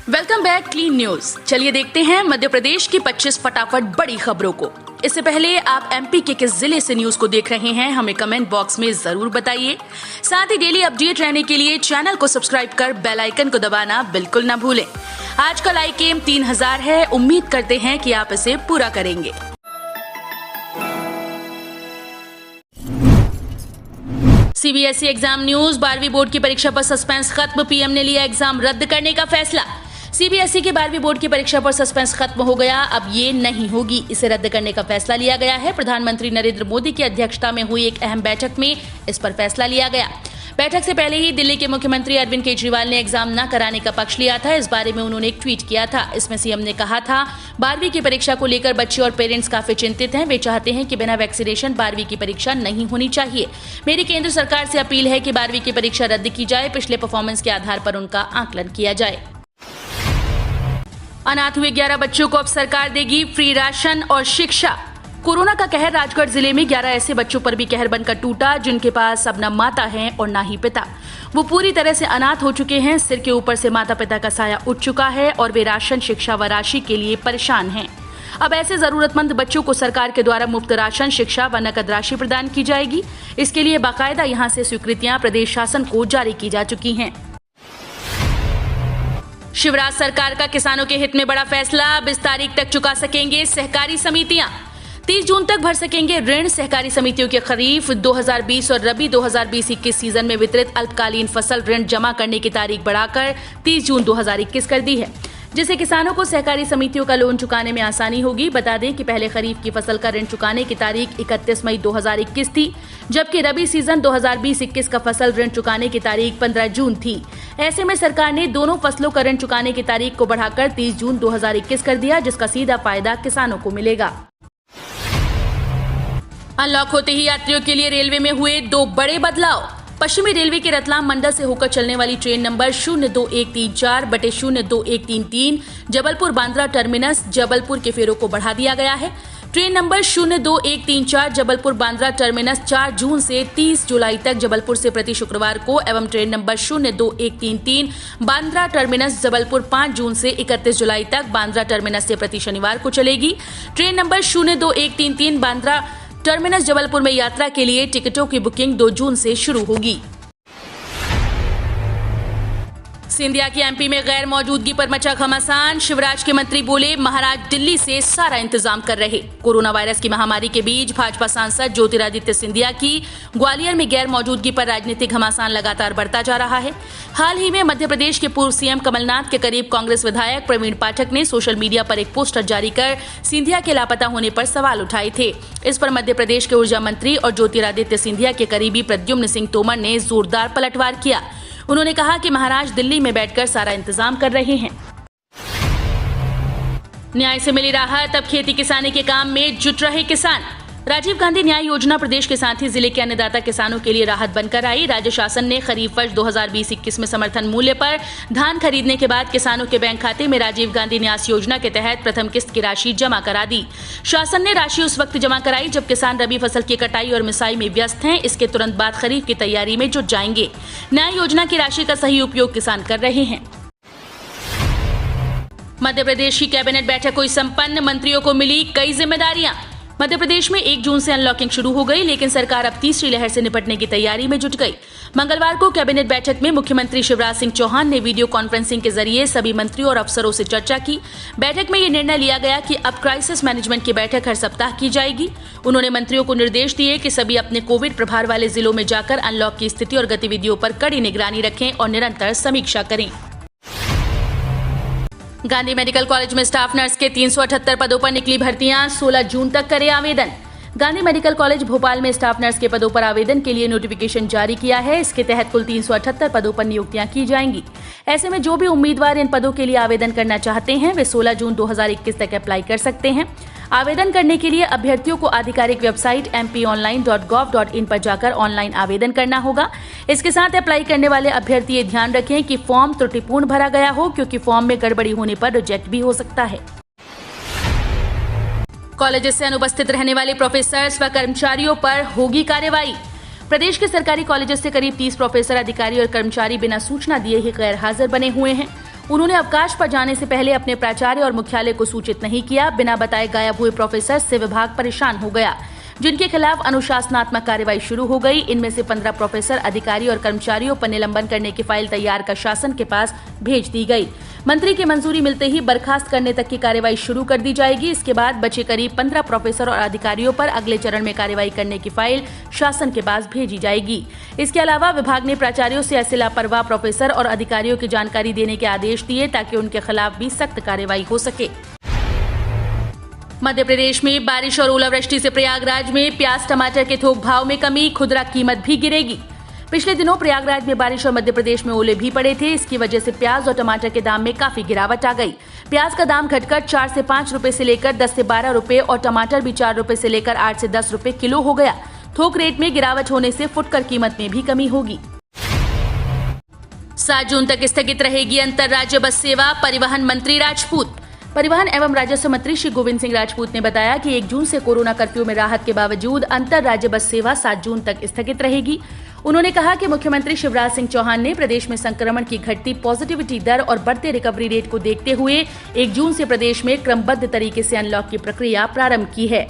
Welcome back clean news. चलिए देखते हैं मध्य प्रदेश की 25 फटाफट बड़ी खबरों को। इससे पहले आप एमपी के किस जिले से न्यूज को देख रहे हैं हमें कमेंट बॉक्स में जरूर बताइए। साथ ही डेली अपडेट रहने के लिए चैनल को सब्सक्राइब कर बेल आइकन को दबाना बिल्कुल न भूलें। आज का लाइक एम 3000 है, उम्मीद करते हैं कि आप इसे पूरा करेंगे। CBSE exam news. 12वीं बोर्ड की परीक्षा पर सस्पेंस खत्म, पीएम ने लिया एग्जाम रद्द करने का फैसला। सीबीएसई की 12वीं बोर्ड की परीक्षा पर सस्पेंस खत्म हो गया, अब ये नहीं होगी, इसे रद्द करने का फैसला लिया गया है। प्रधानमंत्री नरेंद्र मोदी की अध्यक्षता में हुई एक अहम बैठक में इस पर फैसला लिया गया। बैठक से पहले ही दिल्ली के मुख्यमंत्री अरविंद केजरीवाल ने एग्जाम न कराने का पक्ष लिया था। इस बारे में उन्होंने एक ट्वीट किया था। इसमें सीएम ने कहा था, 12वीं की परीक्षा को लेकर बच्चे और पेरेंट्स काफी चिंतित हैं। वे चाहते हैं कि बिना वैक्सीनेशन 12वीं की परीक्षा नहीं होनी चाहिए। मेरी केंद्र सरकार से अपील है कि 12वीं की परीक्षा रद्द की जाए, पिछले परफॉर्मेंस के आधार पर उनका आकलन किया जाए। अनाथ हुए 11 बच्चों को अब सरकार देगी फ्री राशन और शिक्षा। कोरोना का कहर राजगढ़ जिले में 11 ऐसे बच्चों पर भी कहर बनकर टूटा जिनके पास अब न माता है और न ही पिता। वो पूरी तरह से अनाथ हो चुके हैं। सिर के ऊपर से माता पिता का साया उठ चुका है और वे राशन, शिक्षा व राशि के लिए परेशान हैं। अब ऐसे जरूरतमंद बच्चों को सरकार के द्वारा मुफ्त राशन, शिक्षा व नकद राशि प्रदान की जाएगी। इसके लिए बाकायदा यहां से स्वीकृतियां प्रदेश शासन को जारी की जा चुकी हैं। शिवराज सरकार का किसानों के हित में बड़ा फैसला, अब इस तारीख तक चुका सकेंगे सहकारी समितियां। 30 जून तक भर सकेंगे ऋण। सहकारी समितियों के खरीफ 2020 और रबी 2020-21 सीजन में वितरित अल्पकालीन फसल ऋण जमा करने की तारीख बढ़ाकर 30 जून 2021 कर दी है, जिससे किसानों को सहकारी समितियों का लोन चुकाने में आसानी होगी। बता दें कि पहले खरीफ की फसल का ऋण चुकाने की तारीख 31 मई 2021 थी, जबकि रबी सीजन 2020-21 का फसल ऋण चुकाने की तारीख 15 जून थी। ऐसे में सरकार ने दोनों फसलों का ऋण चुकाने की तारीख को बढ़ाकर 30 जून 2021 कर दिया, जिसका सीधा फायदा किसानों को मिलेगा। अनलॉक होते ही यात्रियों के लिए रेलवे में हुए 2 बड़े बदलाव। पश्चिमी रेलवे के रतलाम मंडल से होकर चलने वाली train number 02134/02133 Jabalpur Bandra terminus Jabalpur के फेरों को बढ़ा दिया गया है। Train number 02134 Jabalpur Bandra terminus 4 जून से 30 जुलाई तक जबलपुर से प्रति शुक्रवार को एवं train number 02133 Bandra terminus Jabalpur 5 जून से 31 जुलाई तक बांद्रा टर्मिनस से प्रति शनिवार को चलेगी। Train number 02133 Bandra terminus Jabalpur में यात्रा के लिए टिकटों की बुकिंग 2 जून से शुरू होगी। सिंधिया की एमपी में गैर मौजूदगी पर मचा घमासान। शिवराज के मंत्री बोले, महाराज दिल्ली से सारा इंतजाम कर रहे। कोरोना वायरस की महामारी के बीच भाजपा सांसद ज्योतिरादित्य सिंधिया की ग्वालियर में गैर मौजूदगी पर राजनीतिक घमासान लगातार बढ़ता जा रहा है। हाल ही में मध्य प्रदेश के पूर्व सीएम कमलनाथ के करीब कांग्रेस विधायक प्रवीण पाठक ने सोशल मीडिया पर एक पोस्टर जारी कर सिंधिया के लापता होने पर सवाल उठाए थे। इस पर मध्य प्रदेश के ऊर्जा मंत्री और ज्योतिरादित्य सिंधिया के करीबी प्रद्युम्न सिंह तोमर ने जोरदार पलटवार किया। उन्होंने कहा कि महाराज दिल्ली में बैठकर सारा इंतजाम कर रहे हैं। न्याय से मिली राहत, अब खेती किसानी के काम में जुट रहे किसान। राजीव गांधी न्याय योजना प्रदेश के साथ ही जिले के अन्नदाता किसानों के लिए राहत बनकर आई। राज्य शासन ने खरीफ वर्ष 2020-21 में समर्थन मूल्य पर धान खरीदने के बाद किसानों के बैंक खाते में राजीव गांधी न्यास योजना के तहत प्रथम किस्त की राशि जमा करा दी। शासन ने राशि उस वक्त जमा कराई जब किसान रबी फसल की कटाई और मिसाई में व्यस्त हैं। इसके तुरंत बाद खरीफ की तैयारी में जुट जाएंगे। न्याय योजना की राशि का सही उपयोग किसान कर रहे हैं। मध्य प्रदेश की कैबिनेट बैठक हुई संपन्न, मंत्रियों को मिली कई जिम्मेदारियां। मध्य प्रदेश में 1 जून से अनलॉकिंग शुरू हो गई, लेकिन सरकार अब तीसरी लहर से निपटने की तैयारी में जुट गई। मंगलवार को कैबिनेट बैठक में मुख्यमंत्री शिवराज सिंह चौहान ने वीडियो कॉन्फ्रेंसिंग के जरिए सभी मंत्रियों और अफसरों से चर्चा की। बैठक में ये निर्णय लिया गया कि अब क्राइसिस मैनेजमेंट की बैठक हर सप्ताह की जाएगी। उन्होंने मंत्रियों को निर्देश दिए कि सभी अपने कोविड प्रभार वाले जिलों में जाकर अनलॉक की स्थिति और गतिविधियों पर कड़ी निगरानी रखें और निरंतर समीक्षा करें। गांधी मेडिकल कॉलेज में स्टाफ नर्स के 378 पदों पर निकली भर्तियां, 16 जून तक करें आवेदन। गांधी मेडिकल कॉलेज भोपाल में स्टाफ नर्स के पदों पर आवेदन के लिए नोटिफिकेशन जारी किया है। इसके तहत कुल 378 पदों पर नियुक्तियां की जाएंगी। ऐसे में जो भी उम्मीदवार इन पदों के लिए आवेदन करना चाहते हैं वे 16 जून 2021 तक अप्लाई कर सकते हैं। आवेदन करने के लिए अभ्यर्थियों को आधिकारिक वेबसाइट mponline.gov.in पर जाकर ऑनलाइन आवेदन करना होगा। इसके साथ अप्लाई करने वाले अभ्यर्थी ये ध्यान रखें कि फॉर्म त्रुटिपूर्ण भरा गया हो, क्योंकि फॉर्म में गड़बड़ी होने पर रिजेक्ट भी हो सकता है। कॉलेज से अनुपस्थित रहने वाले प्रोफेसर्स व कर्मचारियों पर होगी कार्रवाई। प्रदेश के सरकारी कॉलेजों से करीब 30 प्रोफेसर, अधिकारी और कर्मचारी बिना सूचना दिए ही गैर हाजिर बने हुए हैं। उन्होंने अवकाश पर जाने से पहले अपने प्राचार्य और मुख्यालय को सूचित नहीं किया। बिना बताए गायब हुए प्रोफेसर से विभाग परेशान हो गया, जिनके खिलाफ अनुशासनात्मक कार्रवाई शुरू हो गई। इनमें से 15 प्रोफेसर, अधिकारी और कर्मचारियों पर निलंबन करने की फाइल तैयार कर शासन के पास भेज दी गई। मंत्री की मंजूरी मिलते ही बर्खास्त करने तक की कार्रवाई शुरू कर दी जाएगी। इसके बाद बचे करीब 15 प्रोफेसर और अधिकारियों पर अगले चरण में कार्रवाई करने की फाइल शासन के पास भेजी जाएगी। इसके अलावा विभाग ने प्राचार्यों से ऐसे लापरवाह प्रोफेसर और अधिकारियों की जानकारी देने के आदेश दिए ताकि उनके खिलाफ भी सख्त कार्रवाई हो सके। मध्य प्रदेश में बारिश और ओलावृष्टि से प्रयागराज में प्याज टमाटर के थोक भाव में कमी, खुदरा कीमत भी गिरेगी। पिछले दिनों प्रयागराज में बारिश और मध्य प्रदेश में ओले भी पड़े थे। इसकी वजह से प्याज और टमाटर के दाम में काफी गिरावट आ गई। प्याज का दाम घटकर 4 से 5 रुपए से लेकर 10 से 12 रुपए और टमाटर भी 4 रुपए से लेकर 8 से 10 रुपए किलो हो गया। थोक रेट में गिरावट होने से फुटकर कीमत में भी कमी होगी। 7 जून तक स्थगित रहेगी अंतरराज्य बस सेवा, परिवहन मंत्री राजपूत। परिवहन एवं राजस्व मंत्री श्री गोविंद सिंह राजपूत ने बताया कि 1 जून से कोरोना कर्फ्यू में राहत के बावजूद अंतर राज्य बस सेवा 7 जून तक स्थगित रहेगी। उन्होंने कहा कि मुख्यमंत्री शिवराज सिंह चौहान ने प्रदेश में संक्रमण की घटती पॉजिटिविटी दर और बढ़ते रिकवरी रेट को देखते हुए 1 जून से प्रदेश में क्रमबद्ध तरीके से अनलॉक की प्रक्रिया प्रारंभ की है।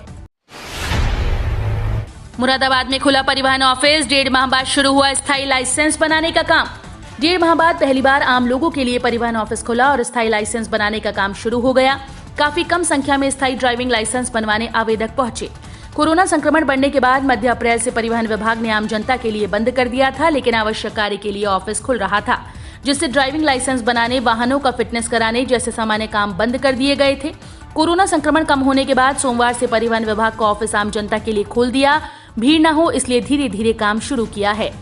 मुरादाबाद में खुला परिवहन ऑफिस, 1.5 माह बाद शुरू हुआ स्थायी लाइसेंस बनाने का काम। 1.5 माह बाद पहली बार आम लोगों के लिए परिवहन ऑफिस खुला और स्थायी लाइसेंस बनाने का काम शुरू हो गया। काफी कम संख्या में स्थायी ड्राइविंग लाइसेंस बनवाने आवेदक पहुंचे। कोरोना संक्रमण बढ़ने के बाद मध्य अप्रैल से परिवहन विभाग ने आम जनता के लिए बंद कर दिया था, लेकिन आवश्यक कार्य के लिए ऑफिस खुल रहा था, जिससे ड्राइविंग लाइसेंस बनाने, वाहनों का फिटनेस कराने जैसे सामान्य काम बंद कर दिए गए थे। कोरोना संक्रमण कम होने के बाद सोमवार से परिवहन विभाग का ऑफिस आम जनता के लिए खोल दिया। भीड़ न हो इसलिए धीरे धीरे काम शुरू किया है।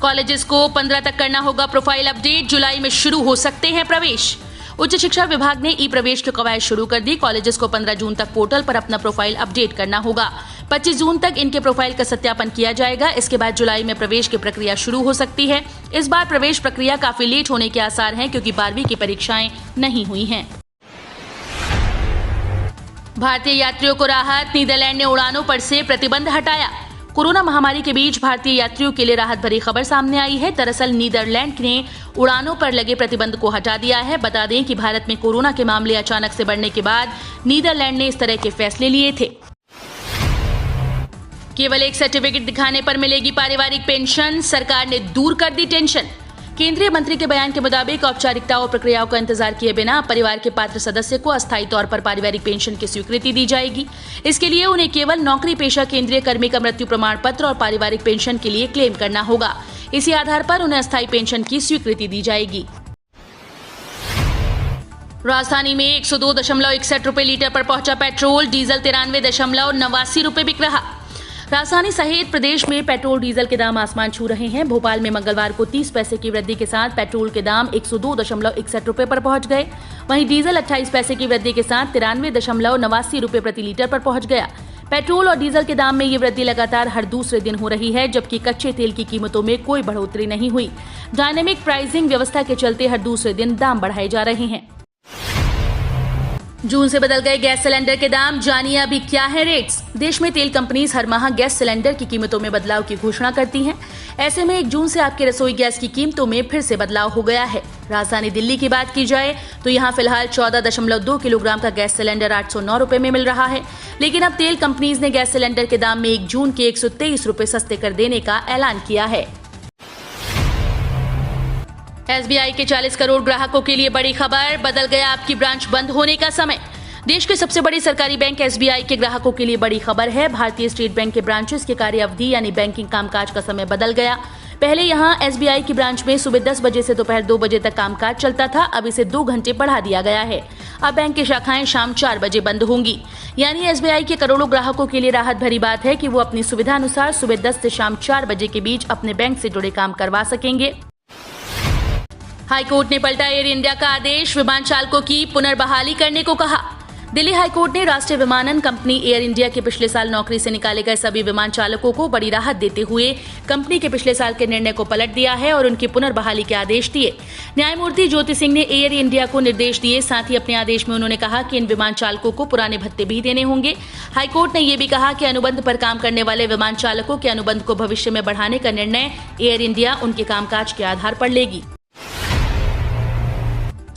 कॉलेजेस को 15 तक करना होगा प्रोफाइल अपडेट, जुलाई में शुरू हो सकते हैं प्रवेश। उच्च शिक्षा विभाग ने ई प्रवेश की कवायद शुरू कर दी। कॉलेजेस को 15 जून तक पोर्टल पर अपना प्रोफाइल अपडेट करना होगा। 25 जून तक इनके प्रोफाइल का सत्यापन किया जाएगा। इसके बाद जुलाई में प्रवेश की प्रक्रिया शुरू हो सकती है। इस बार प्रवेश प्रक्रिया काफी लेट होने के आसार हैं, क्योंकि 12वीं की परीक्षाएं नहीं हुई हैं। भारतीय यात्रियों को राहत, नीदरलैंड ने उड़ानों पर से प्रतिबंध हटाया। कोरोना महामारी के बीच भारतीय यात्रियों के लिए राहत भरी खबर सामने आई है। दरअसल नीदरलैंड ने उड़ानों पर लगे प्रतिबंध को हटा दिया है। बता दें कि भारत में कोरोना के मामले अचानक से बढ़ने के बाद नीदरलैंड ने इस तरह के फैसले लिए थे। केवल एक सर्टिफिकेट दिखाने पर मिलेगी पारिवारिक पेंशन, सरकार ने दूर कर दी टेंशन। केंद्रीय मंत्री के बयान के मुताबिक औपचारिकताओं और प्रक्रियाओं का इंतजार किए बिना परिवार के पात्र सदस्य को अस्थायी तौर पर पारिवारिक पेंशन की स्वीकृति दी जाएगी। इसके लिए उन्हें केवल नौकरी पेशा केंद्रीय कर्मी का मृत्यु प्रमाण पत्र और पारिवारिक पेंशन के लिए क्लेम करना होगा। इसी आधार पर उन्हें अस्थायी पेंशन की स्वीकृति दी जाएगी। राजधानी में 102.61 रुपए लीटर पर पहुंचा पेट्रोल, डीजल 93.89 रुपए बिक रहा। राजधानी सहित प्रदेश में पेट्रोल डीजल के दाम आसमान छू रहे हैं। भोपाल में मंगलवार को 30 पैसे की वृद्धि के साथ पेट्रोल के दाम 102.61 रुपए पर पहुंच गए। वहीं डीजल 28 पैसे की वृद्धि के साथ 93.89 रुपए प्रति लीटर पर पहुंच गया। पेट्रोल और डीजल के दाम में ये वृद्धि लगातार हर दूसरे दिन हो रही है, जबकि कच्चे तेल की कीमतों में कोई बढ़ोतरी नहीं हुई। डायनेमिक प्राइसिंग व्यवस्था के चलते हर दूसरे दिन दाम बढ़ाए जा रहे हैं। जून से बदल गए गैस सिलेंडर के दाम, जानिए अभी क्या है रेट्स। देश में तेल कंपनीज हर माह गैस सिलेंडर की कीमतों में बदलाव की घोषणा करती हैं। ऐसे में 1 जून से आपके रसोई गैस की कीमतों में फिर से बदलाव हो गया है। राजधानी दिल्ली की बात की जाए तो यहाँ फिलहाल 14.2 किलोग्राम का गैस सिलेंडर 809 रुपए में मिल रहा है, लेकिन अब तेल कंपनीज ने गैस सिलेंडर के दाम में 1 जून के 123 रुपए सस्ते कर देने का ऐलान किया है। SBI के 40 करोड़ ग्राहकों के लिए बड़ी खबर, बदल गया आपकी ब्रांच बंद होने का समय। देश के सबसे बड़ी सरकारी बैंक SBI के ग्राहकों के लिए बड़ी खबर है। भारतीय स्टेट बैंक के ब्रांचेस के कार्य अवधि यानी बैंकिंग कामकाज का समय बदल गया। पहले यहां SBI की ब्रांच में सुबह 10 बजे से दोपहर 2 बजे तक कामकाज चलता था, अब इसे 2 घंटे बढ़ा दिया गया है। अब बैंक की शाखाएं शाम 4 बजे बंद होंगी। यानी SBI के करोड़ों ग्राहकों के लिए राहत भरी बात है कि वो अपनी सुविधा अनुसार सुबह 10 से शाम 4 बजे के बीच अपने बैंक से जुड़े काम करवा सकेंगे। हाईकोर्ट ने पलटा एयर इंडिया का आदेश, विमान चालकों की पुनर्बहाली करने को कहा। दिल्ली हाईकोर्ट ने राष्ट्रीय विमानन कंपनी एयर इंडिया के पिछले साल नौकरी से निकाले गए सभी विमान चालकों को बड़ी राहत देते हुए कंपनी के पिछले साल के निर्णय को पलट दिया है और उनकी पुनर्बहाली के आदेश दिए। न्यायमूर्ति ज्योति सिंह ने एयर इंडिया को निर्देश दिए। साथ ही अपने आदेश में उन्होंने कहा कि इन विमान चालकों को पुराने भत्ते भी देने होंगे। हाईकोर्ट ने यह भी कहा कि अनुबंध पर काम करने वाले विमान चालकों के अनुबंध को भविष्य में बढ़ाने का निर्णय एयर इंडिया उनके कामकाज के आधार पर लेगी।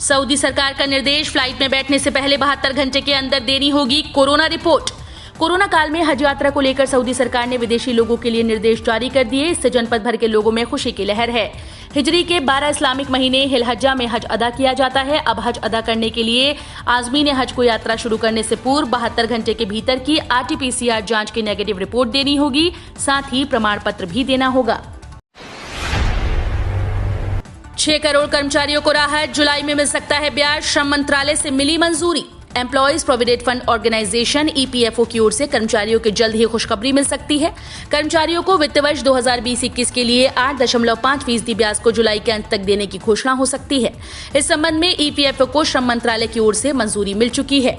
सऊदी सरकार का निर्देश, फ्लाइट में बैठने से पहले 72 घंटे के अंदर देनी होगी कोरोना रिपोर्ट। कोरोना काल में हज यात्रा को लेकर सऊदी सरकार ने विदेशी लोगों के लिए निर्देश जारी कर दिए। इससे जनपद भर के लोगों में खुशी की लहर है। हिजरी के 12 इस्लामिक महीने हिलहज्जा में हज अदा किया जाता है। अब हज अदा करने के लिए आज़मीन हज को यात्रा शुरू करने से पूर्व 72 घंटे के भीतर की RT-PCR जांच की नेगेटिव रिपोर्ट देनी होगी। साथ ही प्रमाण पत्र भी देना होगा। 6 करोड़ कर्मचारियों को राहत, जुलाई में मिल सकता है ब्याज, श्रम मंत्रालय से मिली मंजूरी। Employees provident fund organisation EPFO की ओर से कर्मचारियों की जल्द ही खुशखबरी मिल सकती है। कर्मचारियों को वित्त वर्ष 2020-21 के लिए 8.5% ब्याज को जुलाई के अंत तक देने की घोषणा हो सकती है। इस संबंध में EPFO को श्रम मंत्रालय की ओर से मंजूरी मिल चुकी है।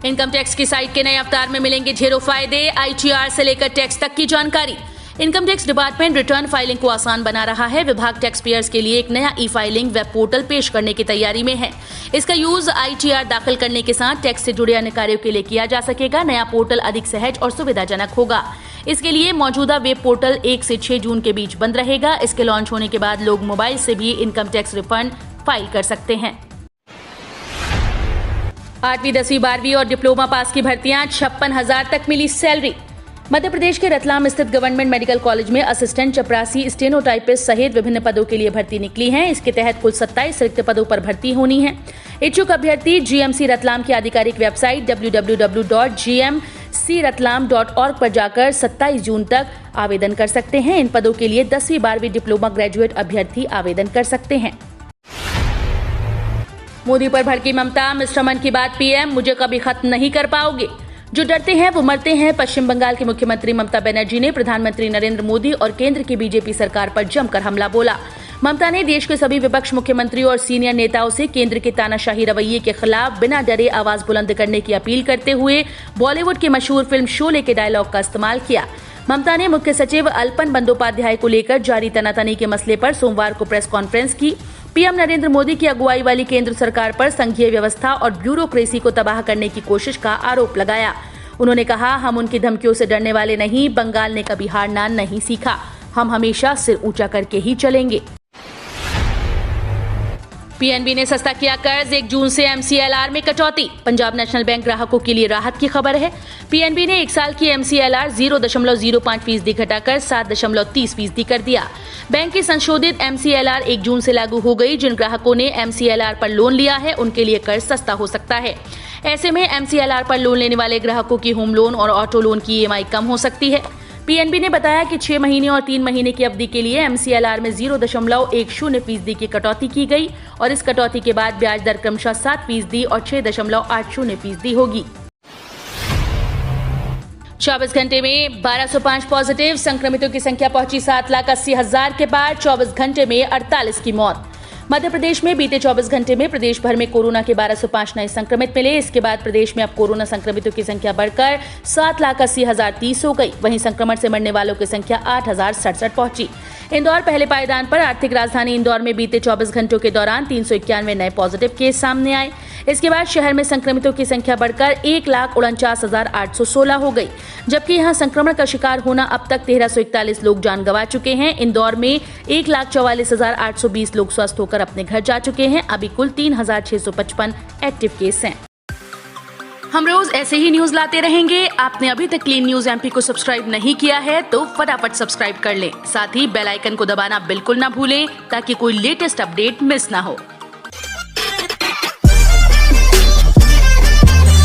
इनकम टैक्स की साइट के नए अवतार में मिलेंगे ढेरों फायदे, ITR से लेकर टैक्स तक की जानकारी। Income tax department return filing को आसान बना रहा है। विभाग टैक्स पेयर्स के लिए एक नया ई-फाइलिंग वेब पोर्टल पेश करने की तैयारी में है। इसका यूज ITR दाखिल करने के साथ टैक्स से जुड़े अन्य कार्यों के लिए किया जा सकेगा। नया पोर्टल अधिक सहज और सुविधाजनक होगा। इसके लिए मौजूदा वेब पोर्टल 1 से 6 जून के बीच बंद रहेगा। इसके लॉन्च होने के बाद लोग मोबाइल से भी इनकम टैक्स रिफंड फाइल कर सकते हैं। 8वीं, 10वीं, 12वीं और डिप्लोमा पास की भर्तियां, 56,000 तक मिली सैलरी। मध्य प्रदेश के रतलाम स्थित गवर्नमेंट मेडिकल कॉलेज में असिस्टेंट, चपरासी, स्टेनोटाइपिस्ट सहित विभिन्न पदों के लिए भर्ती निकली है। इसके तहत कुल 27 रिक्त पदों पर भर्ती होनी है। इच्छुक अभ्यर्थी GMC रतलाम की आधिकारिक वेबसाइट www.gmcratlam.org पर जाकर 27 जून तक आवेदन कर सकते हैं। इन पदों के लिए 10वीं, 12वीं डिप्लोमा ग्रेजुएट अभ्यर्थी आवेदन कर सकते हैं। मोदी पर भड़की ममता, मिस्टर मन की बात PM, मुझे कभी खत्म नहीं कर पाओगे। जो डरते हैं वो मरते हैं। पश्चिम बंगाल की मुख्यमंत्री ममता बनर्जी ने प्रधानमंत्री नरेंद्र मोदी और केंद्र की BJP सरकार पर जमकर हमला बोला। ममता ने देश के सभी विपक्ष मुख्यमंत्री और सीनियर नेताओं से केंद्र के तानाशाही रवैये के खिलाफ बिना डरे आवाज बुलंद करने की अपील करते हुए बॉलीवुड के मशहूर फिल्म शोले के डायलॉग का इस्तेमाल किया। ममता ने मुख्य सचिव अल्पन बंदोपाध्याय को लेकर जारी तनातनी के मसले पर सोमवार को प्रेस कॉन्फ्रेंस की। PM नरेंद्र मोदी की अगुवाई वाली केंद्र सरकार पर संघीय व्यवस्था और ब्यूरोक्रेसी को तबाह करने की कोशिश का आरोप लगाया। उन्होंने कहा, हम उनकी धमकियों से डरने वाले नहीं। बंगाल ने कभी हारना नहीं सीखा। हम हमेशा सिर ऊंचा करके ही चलेंगे। PNB ने सस्ता किया कर्ज, 1 जून से MCLR में कटौती। पंजाब नेशनल बैंक ग्राहकों के लिए राहत की खबर है। PNB ने 1 साल की MCLR 0.05% घटाकर 7.30% कर दिया। बैंक की संशोधित MCLR 1 जून से लागू हो गई। जिन ग्राहकों ने MCLR पर लोन लिया है उनके लिए कर्ज सस्ता हो सकता है। ऐसे में MCLR पर लोन लेने वाले ग्राहकों की होम लोन और ऑटो लोन की EMI कम हो सकती है। PNB ने बताया कि 6 महीने और 3 महीने की अवधि के लिए MCLR में 0.10% की कटौती की गई और इस कटौती के बाद ब्याज दर क्रमशः 7% और 6.80% होगी। 24 घंटे में 1205 पॉजिटिव, संक्रमितों की संख्या पहुंची 7,80,000 के पार। 24 घंटे में 48 की मौत। मध्य प्रदेश में बीते 24 घंटे में प्रदेश भर में कोरोना के 1205 नए संक्रमित मिले। इसके बाद प्रदेश में अब कोरोना संक्रमितों की संख्या बढ़कर 7,80,030 हो गई। वहीं संक्रमण से मरने वालों की संख्या 8,067 पहुंची। इंदौर पहले पायदान पर। आर्थिक राजधानी इंदौर में बीते 24 घंटों के दौरान 391 नए पॉजिटिव केस सामने आए। इसके बाद शहर में संक्रमितों की संख्या बढ़कर 1,49,816 हो गई। जबकि यहां संक्रमण का शिकार होना अब तक 1,341 लोग जान गंवा चुके हैं। इंदौर में 1,44,820 लोग स्वस्थ होकर अपने घर जा चुके हैं। अभी कुल 3,655 एक्टिव केस हैं। हम रोज ऐसे ही न्यूज लाते रहेंगे। आपने अभी तक क्लीन न्यूज MP को सब्सक्राइब नहीं किया है तो फटाफट सब्सक्राइब कर लें। साथ ही बेल आइकन को दबाना बिल्कुल ना भूलें ताकि कोई लेटेस्ट अपडेट मिस ना हो।